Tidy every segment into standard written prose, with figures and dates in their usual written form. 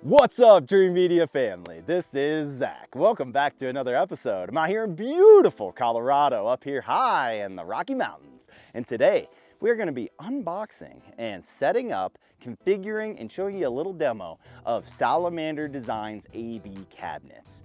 What's up, Dreamedia family? This is Zach. Welcome back to another episode. I'm out here in beautiful Colorado, up here high in the Rocky Mountains. And today, we're gonna be unboxing and setting up, configuring, and showing you a little demo of Salamander Design's AV cabinets.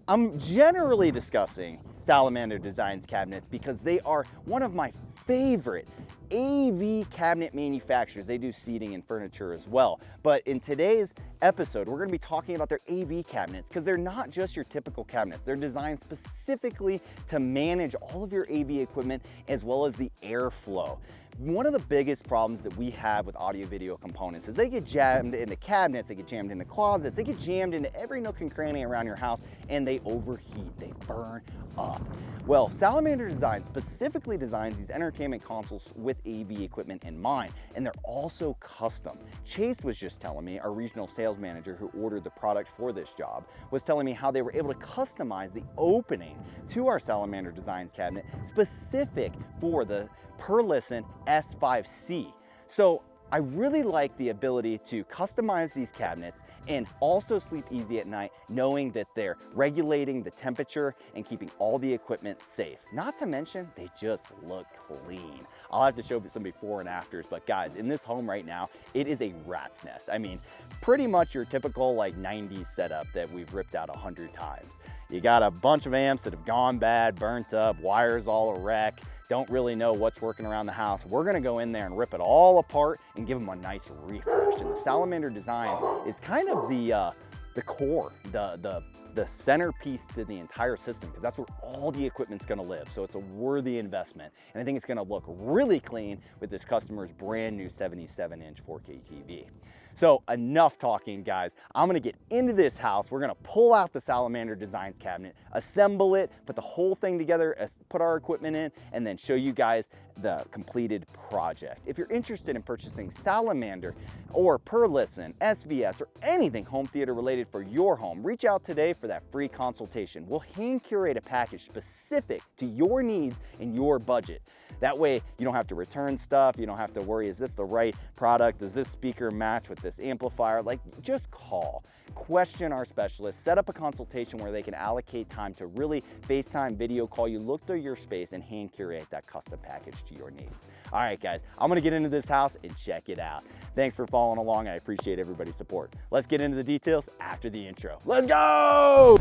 I'm generally discussing Salamander Design's cabinets because they are one of my favorite AV cabinet manufacturers. They do seating and furniture as well. But in today's episode, we're gonna be talking about their AV cabinets because they're not just your typical cabinets. They're designed specifically to manage all of your AV equipment as well as the airflow. One of the biggest problems that we have with audio video components is they get jammed into cabinets, they get jammed into closets, they get jammed into every nook and cranny around your house, and they overheat, they burn up. Well, Salamander Design specifically designs these entertainment consoles with AV equipment in mind, and they're also custom. Chase was just telling me, our regional sales manager who ordered the product for this job, was telling me how they were able to customize the opening to our Salamander Designs cabinet specific for the Per-Listen S5C. So I really like the ability to customize these cabinets and also sleep easy at night knowing that they're regulating the temperature and keeping all the equipment safe. Not to mention, they just look clean. I'll have to show some before and afters, but guys, in this home right now, it is a rat's nest. I mean, pretty much your typical like 90s setup that we've ripped out 100 times. You got a bunch of amps that have gone bad, burnt up, wires all a wreck, don't really know what's working around the house. We're gonna go in there and rip it all apart and give them a nice refresh. And the Salamander Design is kind of the core, the centerpiece to the entire system, because that's where all the equipment's gonna live. So it's a worthy investment. And I think it's gonna look really clean with this customer's brand new 77-inch 4K TV. So enough talking, guys. I'm gonna get into this house. We're gonna pull out the Salamander Designs cabinet, assemble it, put the whole thing together, put our equipment in, and then show you guys the completed project. If you're interested in purchasing Salamander or Per-Listen, SVS, or anything home theater related for your home, reach out today for that free consultation. We'll hand curate a package specific to your needs and your budget. That way you don't have to return stuff, you don't have to worry, is this the right product? Does this speaker match with this amplifier? Like, just call, question our specialist, set up a consultation where they can allocate time to really FaceTime, video call you, look through your space, and hand curate that custom package to your needs. All right, guys, I'm gonna get into this house and check it out. Thanks for following along. I appreciate everybody's support. Let's get into the details after the intro. Let's go!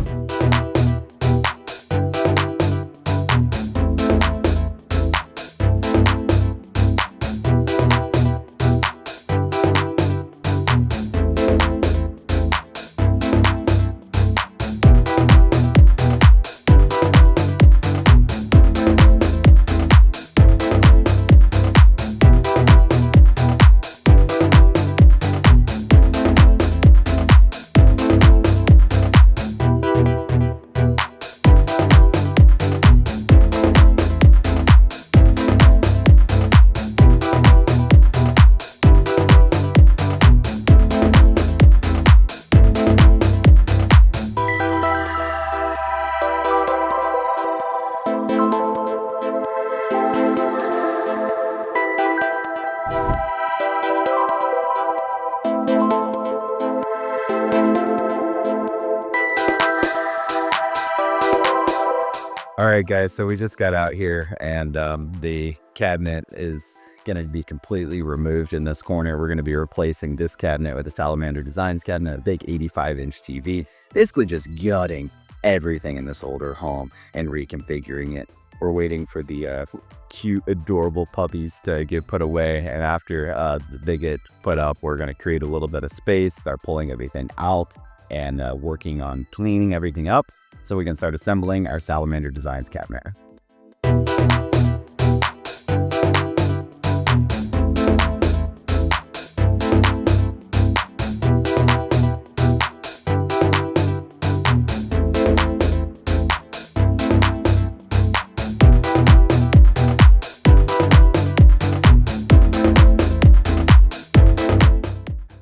All right, guys, so we just got out here and the cabinet is going to be completely removed in this corner. We're going to be replacing this cabinet with a Salamander Designs cabinet, a big 85-inch TV, basically just gutting everything in this older home and reconfiguring it. We're waiting for the cute, adorable puppies to get put away, and after they get put up, we're going to create a little bit of space, start pulling everything out, and working on cleaning everything up so we can start assembling our Salamander Designs cabinet.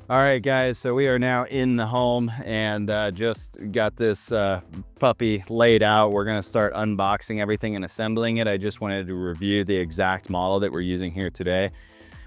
All right, guys, so we are now in the home and just got this puppy laid out. We're gonna start unboxing everything and assembling it. I just wanted to review the exact model that we're using here today.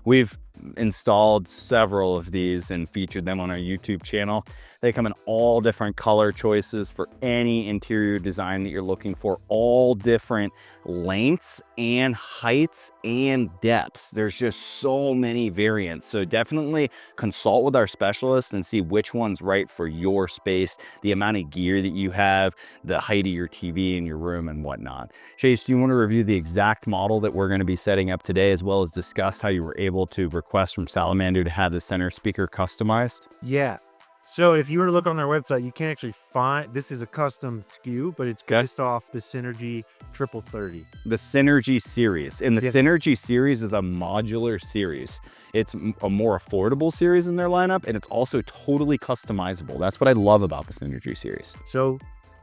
We've installed several of these and featured them on our YouTube channel. They come in all different color choices for any interior design that you're looking for, all different lengths and heights and depths. There's just so many variants. So definitely consult with our specialist and see which one's right for your space, the amount of gear that you have, the height of your TV in your room and whatnot. Chase, do you want to review the exact model that we're going to be setting up today, as well as discuss how you were able to request from Salamander to have the center speaker customized? Yeah. So if you were to look on their website, you can actually find, this is a custom SKU, but it's based off the Synergy 3030. The Synergy series. And the Synergy series is a modular series. It's a more affordable series in their lineup, and it's also totally customizable. That's what I love about the Synergy series. So,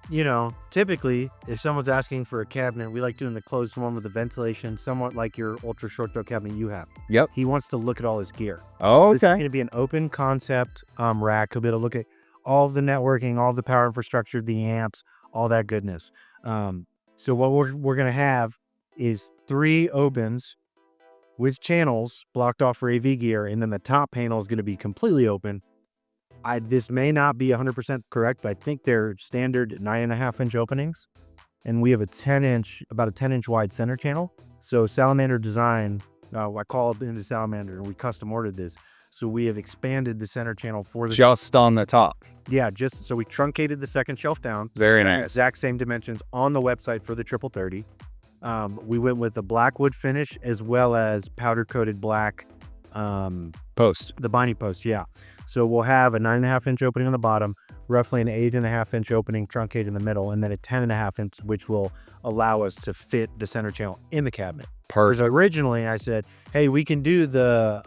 you know, typically, if someone's asking for a cabinet, we like doing the closed one with the ventilation, somewhat like your ultra short throw cabinet you have. Yep. He wants to look at all his gear. Oh, This is going to be an open concept rack. He'll be able to look at all the networking, all the power infrastructure, the amps, all that goodness. So what we're going to have is 3 opens with channels blocked off for AV gear, and then the top panel is going to be completely open. This may not be 100% correct, but I think they're standard 9.5-inch openings, and we have about a 10-inch wide center channel. So Salamander Design, I called into Salamander and we custom ordered this. So we have expanded the center channel for the just on the top. Yeah, just so we truncated the second shelf down. Very nice. Exact same dimensions on the website for the 3030. We went with the black wood finish as well as powder coated black Post. the binding post. Yeah. So we'll have a 9.5-inch opening on the bottom, roughly an 8.5-inch opening truncated in the middle, and then a 10.5-inch, which will allow us to fit the center channel in the cabinet. Perfect. Because originally I said, hey, we can do the,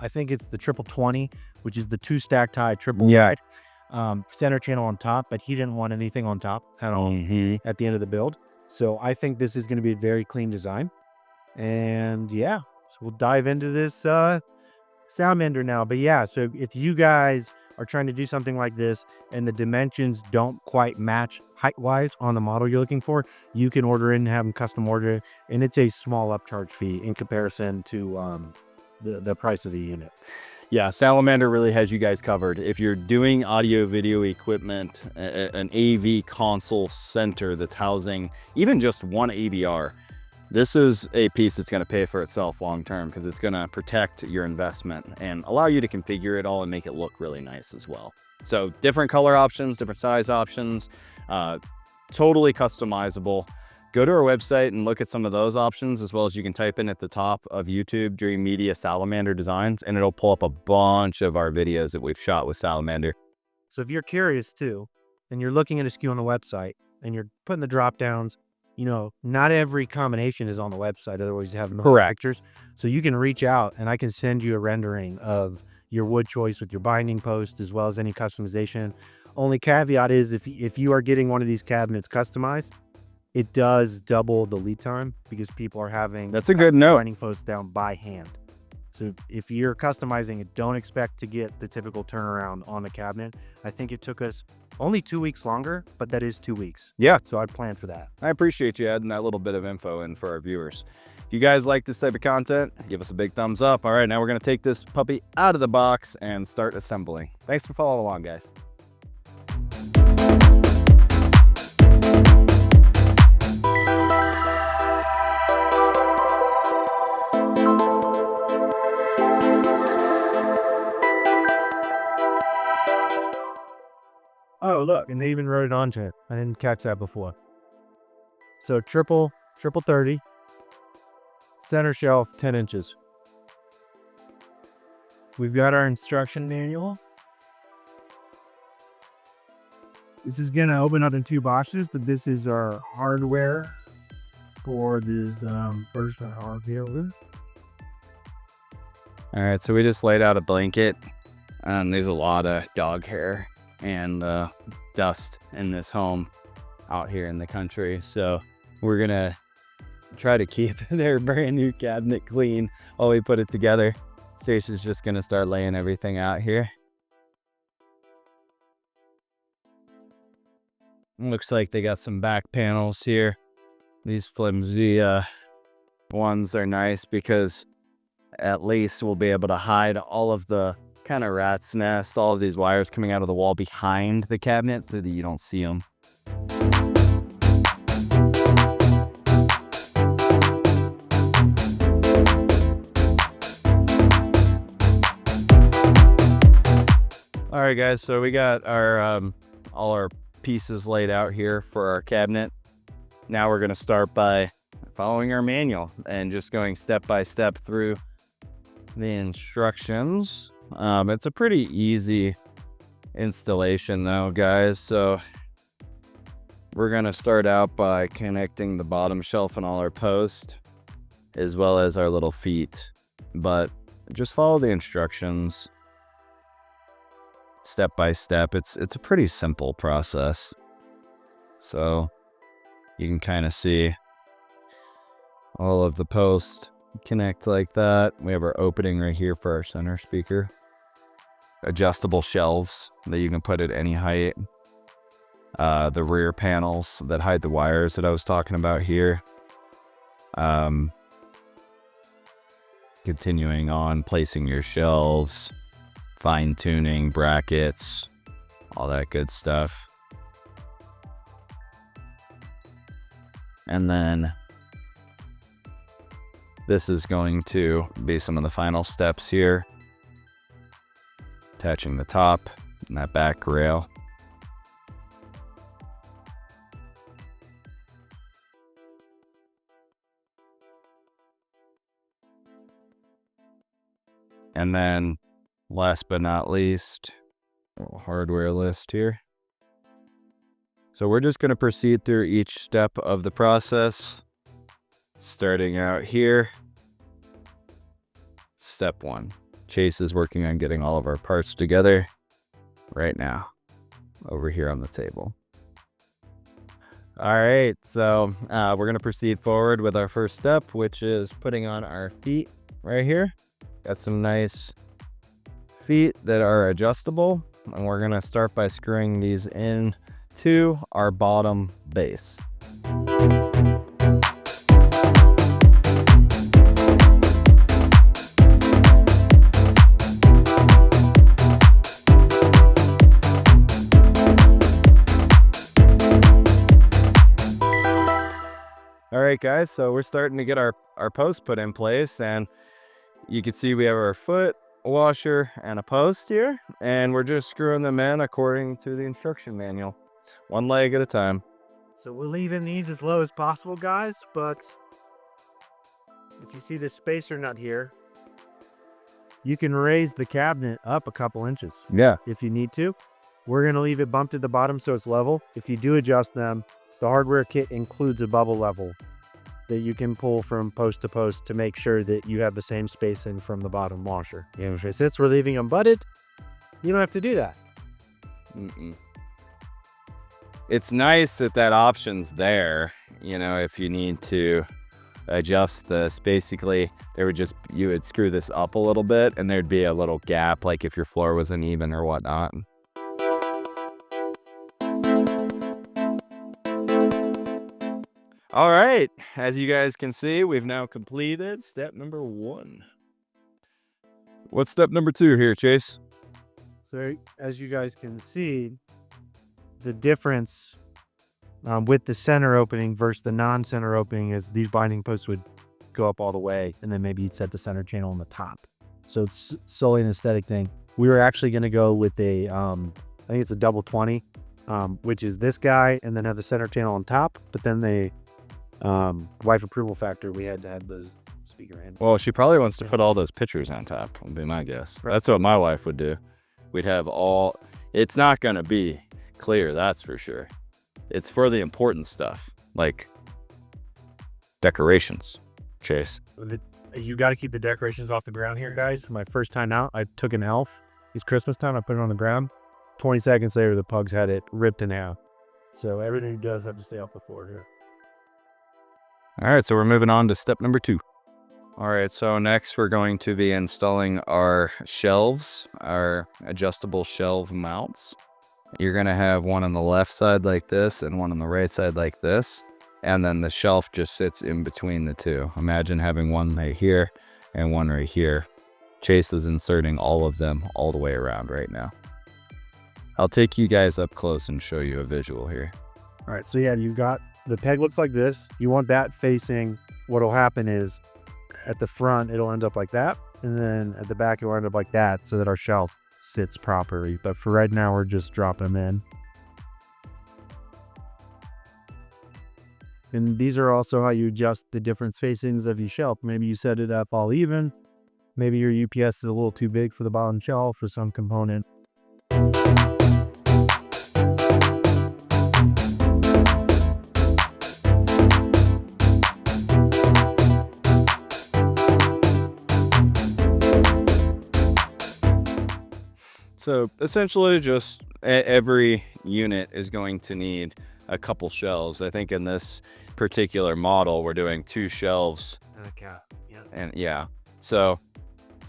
I think it's the 2020, which is the 2 stacked high triple wide, center channel on top, but he didn't want anything on top at all at the end of the build. So I think this is going to be a very clean design. And yeah, so we'll dive into this Salamander now. But yeah, so if you guys are trying to do something like this and the dimensions don't quite match height wise on the model you're looking for, you can order in and have them custom order, and it's a small upcharge fee in comparison to the price of the unit. Yeah, Salamander really has you guys covered. If you're doing audio video equipment, an AV console center that's housing even just one AVR, this is a piece that's going to pay for itself long term, because it's going to protect your investment and allow you to configure it all and make it look really nice as well. So different color options, different size options, totally customizable. Go to our website and look at some of those options, as well as you can type in at the top of YouTube, Dreamedia Salamander Designs, and it'll pull up a bunch of our videos that we've shot with Salamander. So if you're curious too, and you're looking at a SKU on the website and you're putting the drop downs, you know, not every combination is on the website. Otherwise you have no pictures. So you can reach out and I can send you a rendering of your wood choice with your binding post, as well as any customization. Only caveat is if you are getting one of these cabinets customized, it does double the lead time, because people are having That's a good note. binding posts down by hand. So if you're customizing it, don't expect to get the typical turnaround on the cabinet. I think it took us only 2 weeks longer, but that is 2 weeks. Yeah. So I'd plan for that. I appreciate you adding that little bit of info in for our viewers. If you guys like this type of content, give us a big thumbs up. All right, now we're going to take this puppy out of the box and start assembling. Thanks for following along, guys. Oh, look, and they even wrote it onto it. I didn't catch that before. So triple 30, center shelf 10 inches. We've got our instruction manual. This is gonna open up in 2 boxes, but this is our hardware for this first hardware. All right, so we just laid out a blanket, and there's a lot of dog hair and dust in this home out here in the country. So we're gonna try to keep their brand new cabinet clean while we put it together. Stacy's just gonna start laying everything out here. Looks like they got some back panels here. These flimsy ones are nice because at least we'll be able to hide all of the kind of rat's nest, all of these wires coming out of the wall behind the cabinet so that you don't see them. All right, guys, so we got our all our pieces laid out here for our cabinet. Now we're gonna start by following our manual and just going step by step through the instructions. It's a pretty easy installation though, guys. So we're gonna start out by connecting the bottom shelf and all our posts, as well as our little feet. But just follow the instructions step by step. It's a pretty simple process. So you can kind of see all of the posts connect like that. We have our opening right here for our center speaker. Adjustable shelves that you can put at any height. The rear panels that hide the wires that I was talking about here. Continuing on, placing your shelves, fine-tuning brackets, all that good stuff. And then this is going to be some of the final steps here. Attaching the top and that back rail. And then last but not least, a little hardware list here. So we're just going to proceed through each step of the process. Starting out here. Step 1. Chase is working on getting all of our parts together right now over here on the table. All right, so we're going to proceed forward with our first step, which is putting on our feet right here. Got some nice feet that are adjustable, and we're going to start by screwing these in to our bottom base. All right, guys, so we're starting to get our posts put in place, and you can see we have our foot, a washer, and a post here, and we're just screwing them in according to the instruction manual, one leg at a time. So we're leaving these as low as possible, guys, but if you see this spacer nut here, you can raise the cabinet up a couple inches. Yeah. If you need to. We're going to leave it bumped at the bottom so it's level. If you do adjust them, the hardware kit includes a bubble level that you can pull from post to post to make sure that you have the same spacing from the bottom washer. You know, since we're leaving them butted, you don't have to do that. It's nice that that option's there. You know, if you need to adjust this, basically you would screw this up a little bit and there'd be a little gap, like if your floor was uneven or whatnot. All right, as you guys can see, we've now completed step number 1. What's step number 2 here, Chase? So as you guys can see, the difference with the center opening versus the non-center opening is these binding posts would go up all the way, and then maybe you'd set the center channel on the top. So it's solely an aesthetic thing. We were actually going to go with a, I think it's a double 20, which is this guy, and then have the center channel on top, but then they wife approval factor, we had to have the speaker in. Well, she probably wants to put all those pictures on top, would be my guess. Right. That's what my wife would do. We'd have all, it's not going to be clear, that's for sure. It's for the important stuff, like decorations, Chase. You got to keep the decorations off the ground here, guys. My first time out, I took an elf. It's Christmas time, I put it on the ground. 20 seconds later, the pugs had it ripped in half. So everything does have to stay off the floor here. All right, so we're moving on to step number 2. All right, so next we're going to be installing our shelves, our adjustable shelf mounts. You're going to have one on the left side like this and one on the right side like this. And then the shelf just sits in between the two. Imagine having one right here and one right here. Chase is inserting all of them all the way around right now. I'll take you guys up close and show you a visual here. All right, so yeah, you got the peg looks like this. You want that facing. What'll happen is at the front, it'll end up like that. And then at the back, it'll end up like that so that our shelf sits properly. But for right now, we're just dropping them in. And these are also how you adjust the different facings of your shelf. Maybe you set it up all even. Maybe your UPS is a little too big for the bottom shelf or some component. So essentially just every unit is going to need a couple shelves. I think in this particular model, we're doing 2 shelves. Okay. Yeah. And yeah, so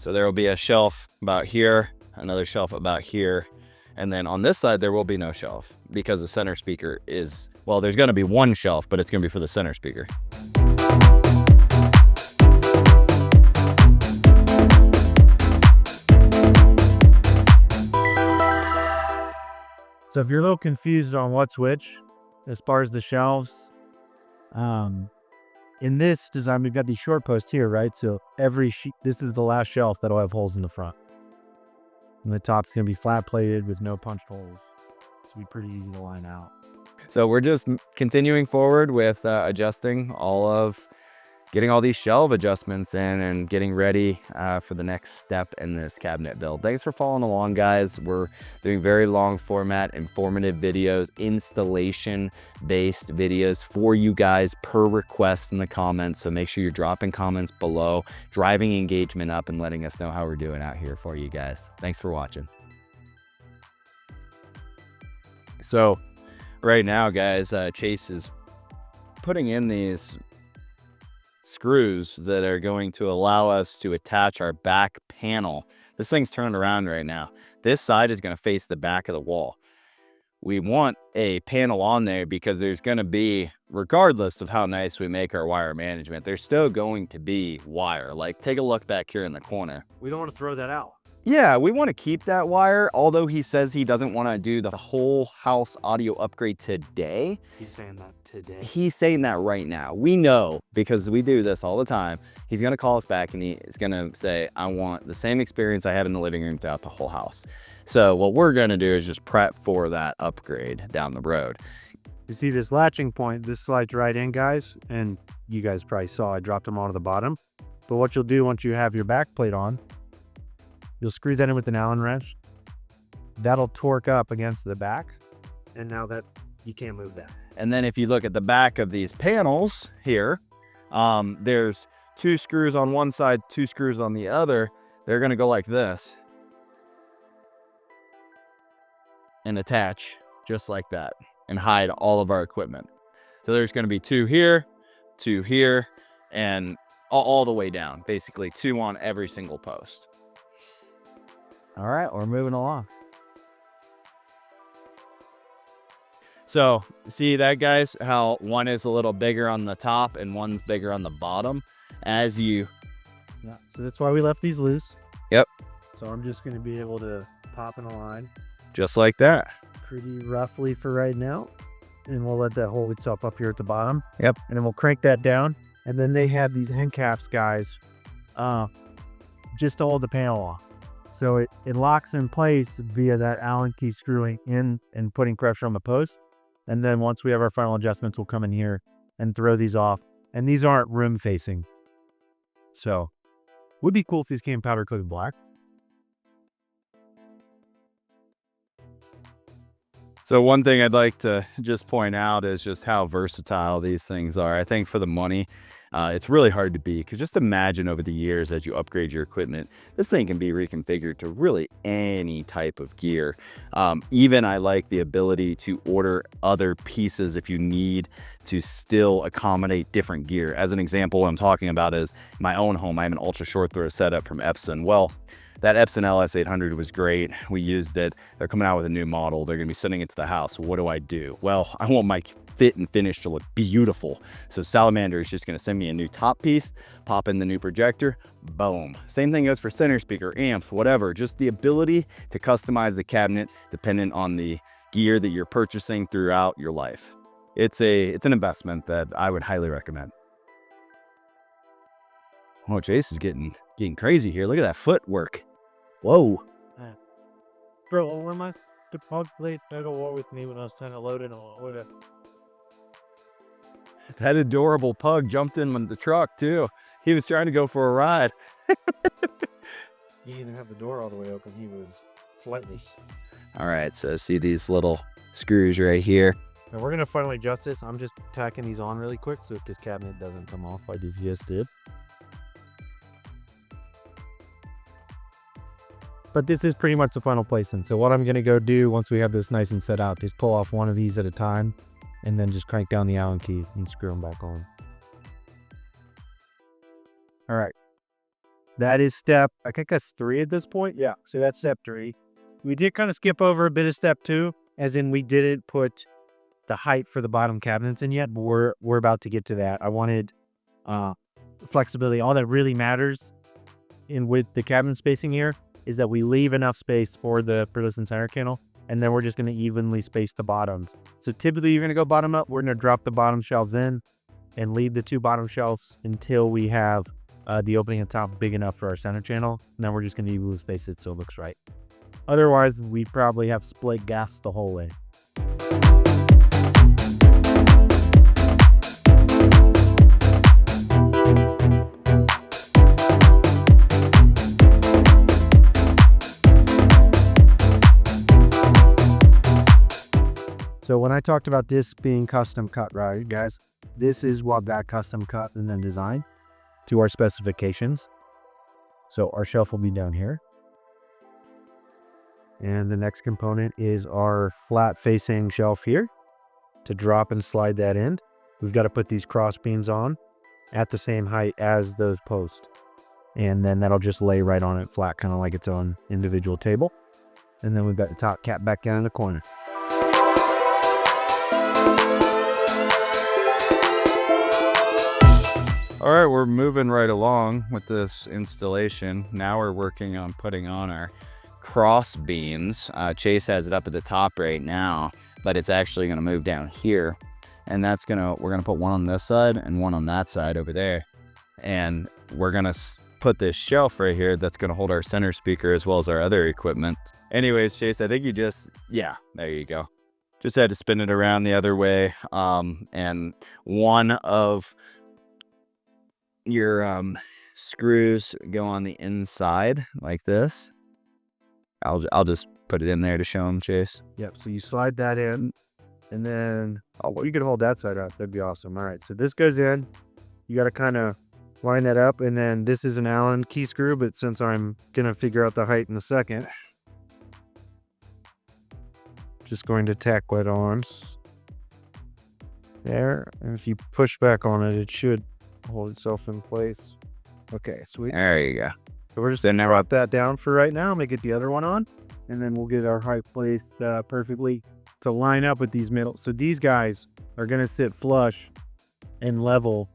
there will be a shelf about here, another shelf about here. And then on this side, there will be no shelf because the center speaker is, well, there's going to be one shelf, but it's going to be for the center speaker. So if you're a little confused on what's which, as far as the shelves, in this design, we've got these short posts here, right? So every sheet, this is the last shelf that'll have holes in the front. And the top's gonna be flat plated with no punched holes. It's gonna be pretty easy to line out. So we're just continuing forward with adjusting getting all these shelf adjustments in and getting ready for the next step in this cabinet build. Thanks for following along, guys. We're doing very long format, informative videos, installation-based videos for you guys per request in the comments. So make sure you're dropping comments below, driving engagement up, and letting us know how we're doing out here for you guys. Thanks for watching. So right now, guys, Chase is putting in these screws that are going to allow us to attach our back panel. This thing's turned around right now. This side is going to face the back of the wall. We want a panel on there because there's going to be, regardless of how nice we make our wire management, there's still going to be wire. Like, take a look back here in the corner. We don't want to throw that out. Yeah, we want to keep that wire, although he says he doesn't want to do the whole house audio upgrade today. He's saying that today. He's saying that right now. We know, because we do this all the time. He's going to call us back and he's going to say, I want the same experience I have in the living room throughout the whole house. So what we're going to do is just prep for that upgrade down the road. You see this latching point, this slides right in, guys. And you guys probably saw I dropped them all to the bottom. But what you'll do once you have your back plate on, you'll screw that in with an Allen wrench. That'll torque up against the back. And now that you can't move that. And then if you look at the back of these panels here, there's 2 screws on one side, 2 screws on the other. They're going to go like this and attach just like that and hide all of our equipment. So there's going to be 2 here, 2 here, and all the way down. Basically 2 on every single post. All right, we're moving along. So see that, guys, how one is a little bigger on the top and one's bigger on the bottom as you. Yeah, so that's why we left these loose. Yep. So I'm just going to be able to pop in a line Just like that. pretty roughly for right now. And we'll let that hold itself up here at the bottom. Yep. And then we'll crank that down. And then they have these end caps, guys, just to hold the panel off. So it locks in place via that Allen key screwing in and putting pressure on the post. And then once we have our final adjustments, we'll come in here and throw these off. And these aren't room facing. So would be cool if these came powder coated black. So one thing I'd like to just point out is just how versatile these things are. I think for the money, it's really hard to beat, because just imagine over the years as you upgrade your equipment, this thing can be reconfigured to really any type of gear. Even I like the ability to order other pieces if you need to still accommodate different gear. As an example, what I'm talking about is my own home. I have an ultra short throw setup from Epson. Well, that Epson LS800 was great. We used it. They're coming out with a new model. They're gonna be sending it to the house. What do? Well, I want my fit and finish to look beautiful. So Salamander is just gonna send me a new top piece, pop in the new projector, boom. Same thing goes for center speaker, amps, whatever. Just the ability to customize the cabinet dependent on the gear that you're purchasing throughout your life. It's an investment that I would highly recommend. Oh, Chase is getting crazy here. Look at that footwork. Whoa. Bro, when the pug played tug of war with me when I was trying to load it on it. That adorable pug jumped in with the truck too. He was trying to go for a ride. He didn't have the door all the way open. He was flightless. All right, so see these little screws right here. Now we're gonna finally adjust this. I'm just tacking these on really quick, so if this cabinet doesn't come off, I just did. But this is pretty much the final placement. So what I'm gonna go do once we have this nice and set out, just pull off one of these at a time, and then just crank down the Allen key and screw them back on. All right. That is I think that's 3 at this point. Yeah, so that's step 3. We did kind of skip over a bit of step 2, as in we didn't put the height for the bottom cabinets in yet, but we're about to get to that. I wanted flexibility. All that really matters with the cabinet spacing here is that we leave enough space for the Listen center channel, and then we're just going to evenly space the bottoms. So typically you're going to go bottom up. We're going to drop the bottom shelves in and leave the 2 bottom shelves until we have the opening at the top big enough for our center channel. And then we're just going to evenly space it so it looks right. Otherwise, we probably have split gaps the whole way. So when I talked about this being custom cut, right, guys, this is what got custom cut and then designed to our specifications. So our shelf will be down here. And the next component is our flat facing shelf here. To drop and slide that in, we've got to put these cross beams on at the same height as those posts. And then that'll just lay right on it flat, kind of like its own individual table. And then we've got the top cap back down in the corner. All right, we're moving right along with this installation. Now we're working on putting on our cross beams. Chase has it up at the top right now, but it's actually gonna move down here. And we're gonna put one on this side and one on that side over there. And we're gonna put this shelf right here that's gonna hold our center speaker as well as our other equipment. Anyways, Chase, I think yeah, there you go. Just had to spin it around the other way. And one of your screws go on the inside like this. I'll just put it in there to show them, Chase. Yep, so you slide that in, and then you can hold that side up. That'd be awesome. All right, so this goes in. You got to kind of line that up, and then this is an Allen key screw, but since I'm gonna figure out the height in a second, just going to tack that on there, and if you push back on it, it should hold itself in place. Okay, sweet. There you go. So we're just gonna drop that down for right now. Make it the other one on, and then we'll get our height placed perfectly to line up with these middle. So these guys are gonna sit flush and level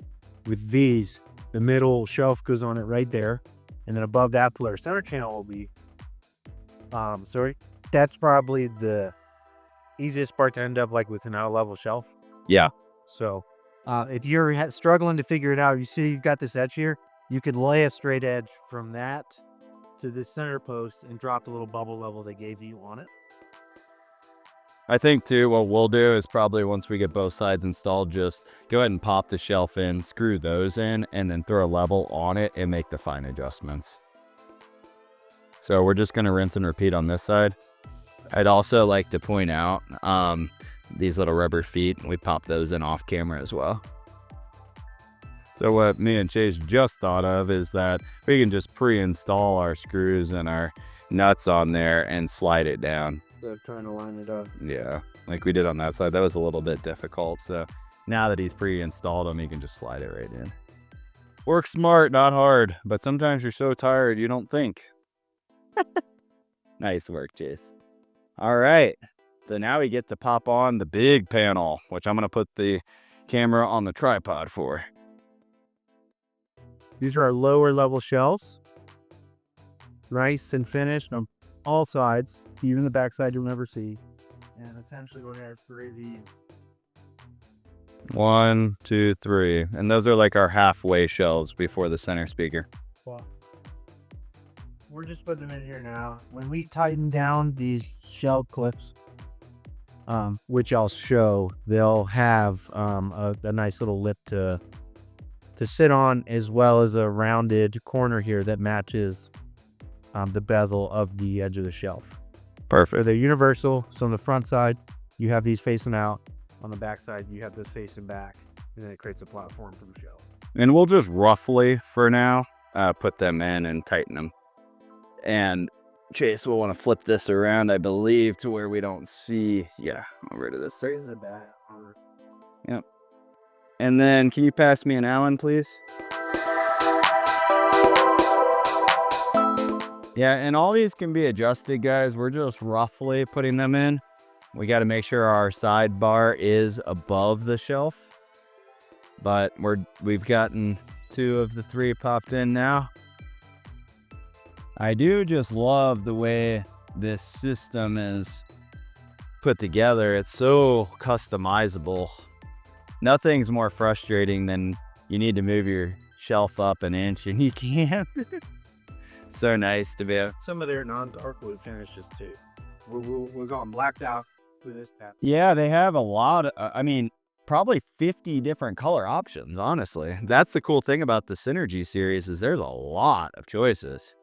with these. The middle shelf goes on it right there, and then above that, our center channel will be. That's probably the easiest part to end up like with an out level shelf. Yeah. So if you're struggling to figure it out, you see you've got this edge here. You could lay a straight edge from that to the center post and drop the little bubble level they gave you on it. I think too, what we'll do is probably once we get both sides installed, just go ahead and pop the shelf in, screw those in, and then throw a level on it and make the fine adjustments. So we're just gonna rinse and repeat on this side. I'd also like to point out these little rubber feet, we pop those in off camera as well. So what me and Chase just thought of is that we can just pre-install our screws and our nuts on there and slide it down. Instead of trying to line it up. Yeah, like we did on that side. That was a little bit difficult. So now that he's pre-installed them, he can just slide it right in. Work smart, not hard. But sometimes you're so tired you don't think. Nice work, Chase. All right. So now we get to pop on the big panel, which I'm going to put the camera on the tripod for. These are our lower level shelves. Nice and finished on all sides, even the backside you'll never see. And essentially we're going to have 3 of these. 1, 2, 3. And those are like our halfway shelves before the center speaker. Wow. We're just putting them in here now. When we tighten down these shelf clips, which I'll show, they'll have a nice little lip to sit on, as well as a rounded corner here that matches the bezel of the edge of the shelf. Perfect. They're universal. So on the front side, you have these facing out. On the back side, you have this facing back, and then it creates a platform for the shelf. And we'll just roughly, for now, put them in and tighten them. And Chase will want to flip this around, I believe, to where we don't see. Yeah, over to this side. Raise the back. Yep. And then, can you pass me an Allen, please? Yeah, and all these can be adjusted, guys. We're just roughly putting them in. We got to make sure our sidebar is above the shelf. But we've gotten 2 of the 3 popped in now. I do just love the way this system is put together. It's so customizable. Nothing's more frustrating than you need to move your shelf up an inch and you can't. So nice to be able. Some of their non-dark wood finishes too. We're going blacked out with this pattern. Yeah, they have a lot of, I mean, probably 50 different color options, honestly. That's the cool thing about the Synergy series, is there's a lot of choices.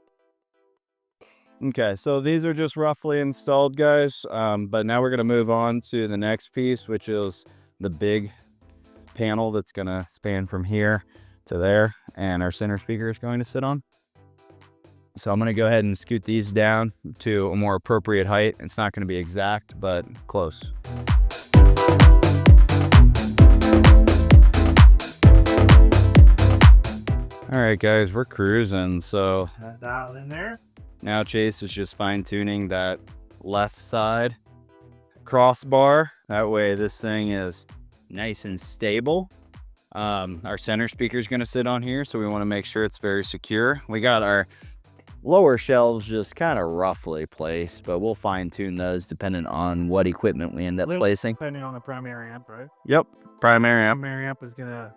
Okay, so these are just roughly installed, guys. But now we're going to move on to the next piece, which is the big panel that's going to span from here to there, and our center speaker is going to sit on. So I'm going to go ahead and scoot these down to a more appropriate height. It's not going to be exact, but close. All right, guys, we're cruising. So Dial in there. now Chase is just fine tuning that left side crossbar. That way this thing is nice and stable. Our center speaker is going to sit on here, so we want to make sure it's very secure. We got our lower shelves just kind of roughly placed, but we'll fine tune those depending on what equipment we end up placing. Depending on the primary amp, right? Yep, primary amp. Primary amp is gonna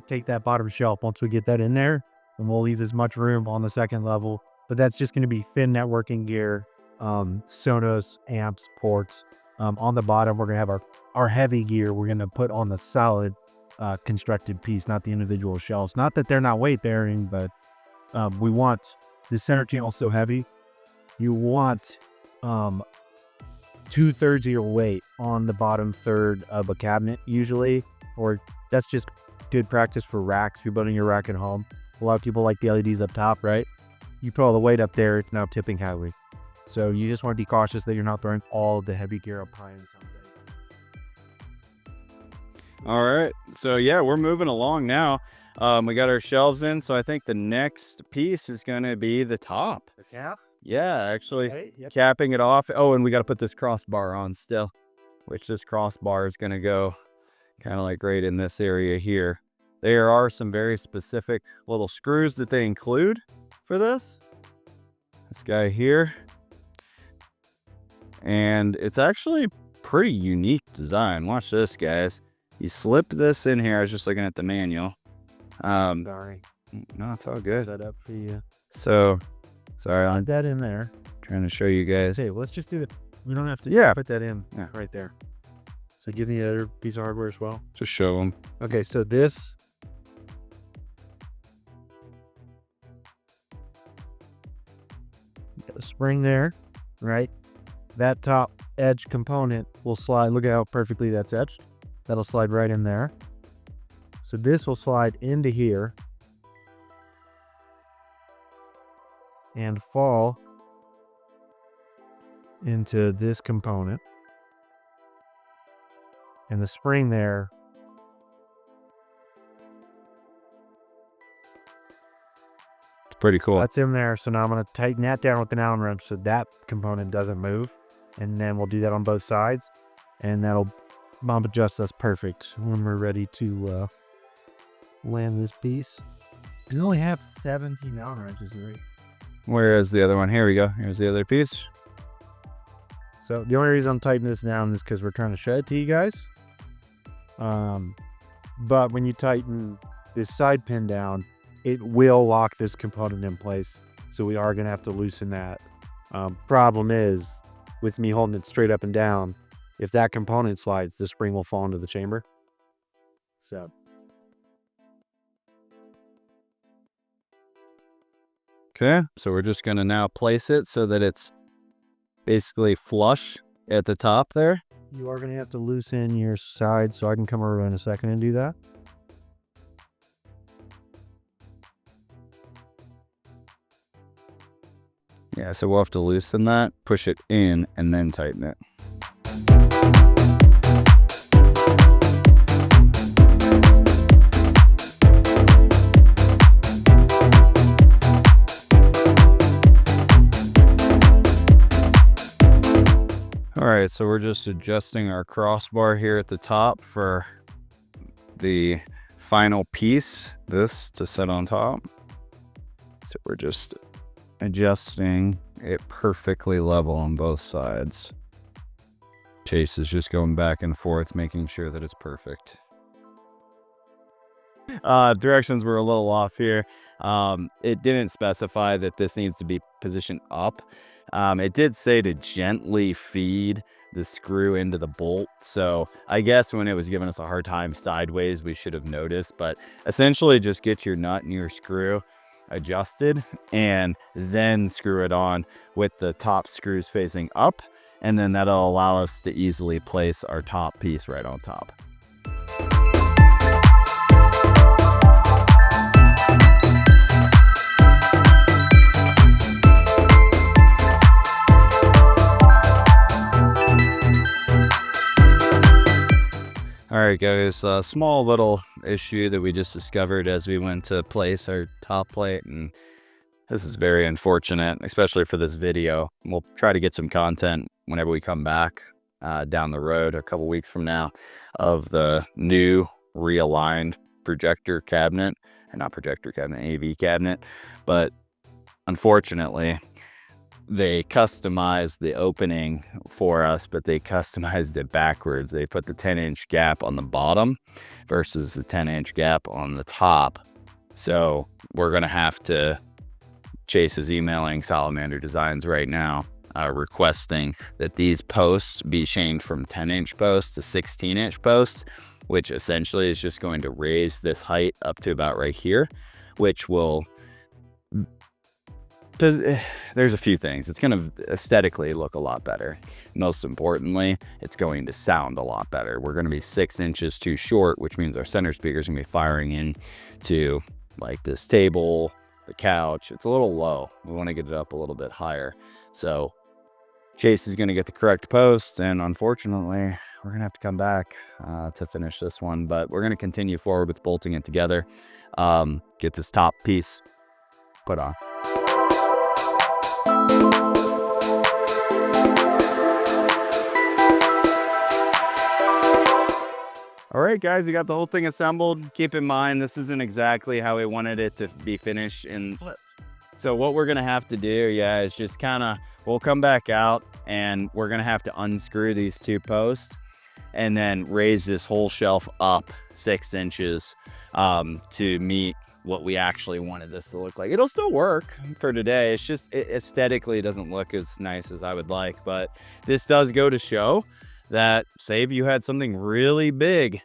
take that bottom shelf. Once we get that in there, and we'll leave as much room on the second level. But that's just gonna be thin networking gear, Sonos amps, ports. On the bottom, we're gonna have our heavy gear. We're gonna put on the solid constructed piece, not the individual shelves. Not that they're not weight bearing, but we want the center channel so heavy. You want 2/3 of your weight on the bottom third of a cabinet usually, or that's just good practice for racks. If you're building your rack at home, a lot of people like the LEDs up top, right? You put all the weight up there, it's now tipping heavily. So you just want to be cautious that you're not throwing all the heavy gear up high in someday. All right, so yeah, we're moving along now. We got our shelves in, so I think the next piece is going to be the top. The cap? Yeah, actually Okay, yep. capping it off. Oh, and we got to put this crossbar on still, which this crossbar is going to go kind of like right in this area here. There are some very specific little screws that they include for this. This guy here. And it's actually pretty unique design. Watch this, guys. You slip this in here. I was just looking at the manual. Sorry. No, it's all good. That up for you. So, sorry, I'm Put that in there. trying to show you guys. Hey, let's just do it. We don't have to put that in right there. So give me the other piece of hardware as well. Just show them. Okay, so this. Got a spring there, right? That top edge component will slide. Look at how perfectly that's etched. That'll slide right in there. So this will slide into here and fall into this component. And the spring there Pretty cool. That's in there. So now I'm going to tighten that down with an Allen wrench so that component doesn't move. And then we'll do that on both sides. And that'll adjust us perfect when we're ready to land this piece. We only have 17 Allen wrenches, right? Where is the other one? Here we go. Here's the other piece. So the only reason I'm tightening this down is because we're trying to show it to you guys. But when you tighten this side pin down, it will lock this component in place. So we are going to have to loosen that. Problem is, with me holding it straight up and down, if that component slides, the spring will fall into the chamber. So. Okay, so we're just going to now place it so that it's basically flush at the top there. You are going to have to loosen your side, so I can come over in a second and do that. Yeah, so we'll have to loosen that, push it in, and then tighten it. All right, so we're just adjusting our crossbar here at the top for the final piece, this to sit on top. So we're just adjusting it perfectly level on both sides. Chase is just going back and forth, making sure that it's perfect. Directions were a little off here. It didn't specify that this needs to be positioned up. It did say to gently feed the screw into the bolt. So I guess when it was giving us a hard time sideways, we should have noticed. But essentially just get your nut and your screw adjusted and then screw it on with the top screws facing up. And then that'll allow us to easily place our top piece right on top. All right, guys, a small little issue that we just discovered as we went to place our top plate, and this is very unfortunate, especially for this video. We'll try to get some content whenever we come back down the road a couple weeks from now of the new realigned projector cabinet, and not projector cabinet, AV cabinet, but unfortunately, they customized the opening for us, but they customized it backwards. They put the 10-inch gap on the bottom versus the 10-inch gap on the top. So we're going to have to, Chase is emailing Salamander Designs right now, requesting that these posts be changed from 10-inch posts to 16-inch posts, which essentially is just going to raise this height up to about right here, which will... There's a few things. It's going to aesthetically look a lot better. Most importantly, it's going to sound a lot better. We're going to be 6 inches too short, which means our center speaker is going to be firing in to like this table, the couch. It's a little low. We want to get it up a little bit higher. So Chase is going to get the correct posts, and unfortunately, we're going to have to come back to finish this one, but we're going to continue forward with bolting it together, get this top piece put on. All right, guys, we got the whole thing assembled. Keep in mind, this isn't exactly how we wanted it to be finished and flipped. So what we're gonna have to do, is just we'll come back out and we're gonna have to unscrew these two posts and then raise this whole shelf up 6 inches to meet what we actually wanted this to look like. It'll still work for today. It's just aesthetically it doesn't look as nice as I would like, but this does go to show that say if you had something really big,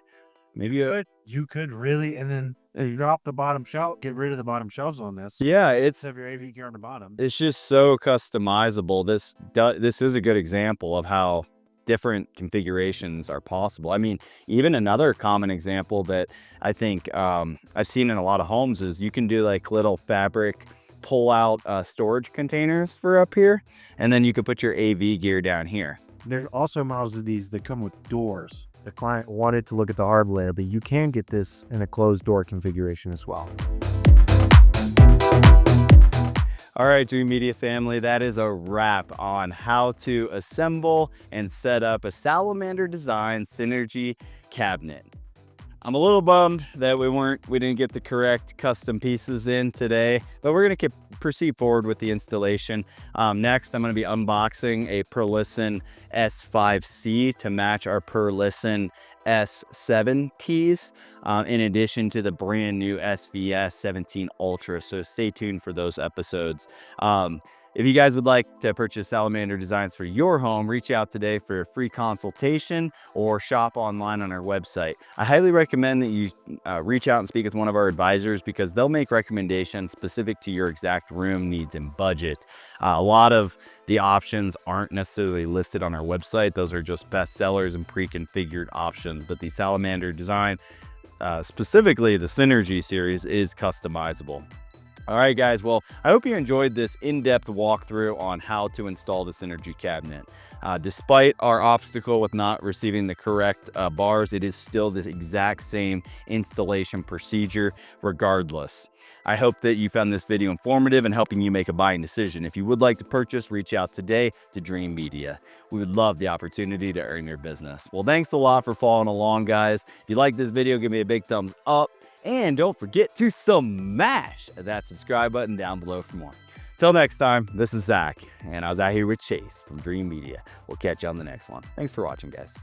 maybe you could really, and then you drop the bottom shelf, get rid of the bottom shelves on this. Yeah, it's have your AV gear on the bottom. It's just so customizable. This is a good example of how different configurations are possible. I mean, even another common example that I think I've seen in a lot of homes is you can do like little fabric pull out storage containers for up here, and then you could put your AV gear down here. There's also models of these that come with doors. The client wanted to look at the hardware, but you can get this in a closed door configuration as well. All right, Dreamedia family, that is a wrap on how to assemble and set up a Salamander Design Synergy cabinet. I'm a little bummed that we didn't get the correct custom pieces in today, but we're gonna proceed forward with the installation. Next, I'm gonna be unboxing a Perlisten S5C to match our Perlisten S7Ts, in addition to the brand new SVS 17 Ultra. So stay tuned for those episodes. If you guys would like to purchase Salamander Designs for your home, reach out today for a free consultation or shop online on our website. I highly recommend that you reach out and speak with one of our advisors because they'll make recommendations specific to your exact room needs and budget. A lot of the options aren't necessarily listed on our website. Those are just best sellers and pre-configured options, but the Salamander Design, specifically the Synergy series, is customizable. All right, guys, well, I hope you enjoyed this in-depth walkthrough on how to install the Synergy cabinet. Despite our obstacle with not receiving the correct bars, it is still the exact same installation procedure regardless. I hope that you found this video informative and helping you make a buying decision. If you would like to purchase, reach out today to Dreamedia. We would love the opportunity to earn your business. Well, thanks a lot for following along, guys. If you like this video, give me a big thumbs up. And don't forget to smash that subscribe button down below for more. Till next time, this is Zach, and I was out here with Chase from Dreamedia. We'll catch you on the next one. Thanks for watching, guys.